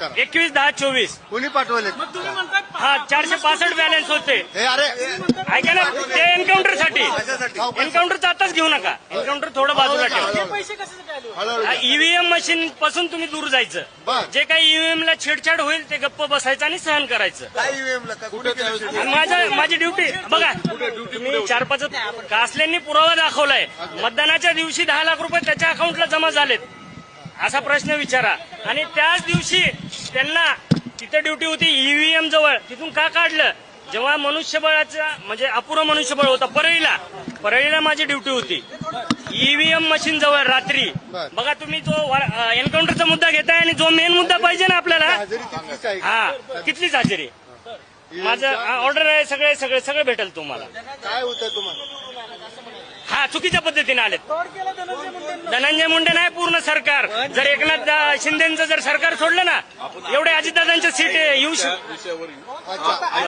21-10-24 कोणी पाठवले? हा 465 बॅलन्स होते. हे अरे ऐका ना, ते एन्काउंटर साठी एन्काउंटरचं आताच घेऊ नका. एन्काउंटर थोडं बाजूला ठेवा. ईव्हीएम मशीन पासून तुम्ही दूर जायचं. जे काही ईव्हीएम ला छेडछाड होईल ते गप्प बसायचं आणि सहन करायचं. माझी ड्युटी बघा. तुम्ही 4-5 कासल्यांनी पुरावा दाखवलाय. मतदानाच्या दिवशी 10 लाख रुपये त्याच्या अकाउंटला जमा झालेत असा प्रश्न विचारा. आणि त्याच दिवशी त्यांना तिथे ड्युटी होती ईव्हीएम जवळ, तिथून का काढलं? जेव्हा मनुष्यबळाचा म्हणजे अपुरं मनुष्यबळ होता परळीला माझी ड्युटी होती ईव्हीएम मशीन जवळ रात्री. बघा तुम्ही जो एन्काउंटरचा मुद्दा घेताय आणि जो मेन मुद्दा पाहिजे ना आपल्याला, हा कितलीच हजेरी. माझं ऑर्डर आहे, सगळे भेटेल तुम्हाला. काय होतं तुम्हाला? हा चुकीच्या पद्धतीने आलेत. धनंजय मुंडे नाही, पूर्ण सरकार. जर एकनाथ शिंदेचं जर सरकार सोडलं ना, एवढे अजितदादांच्या सीट येऊ शकतात.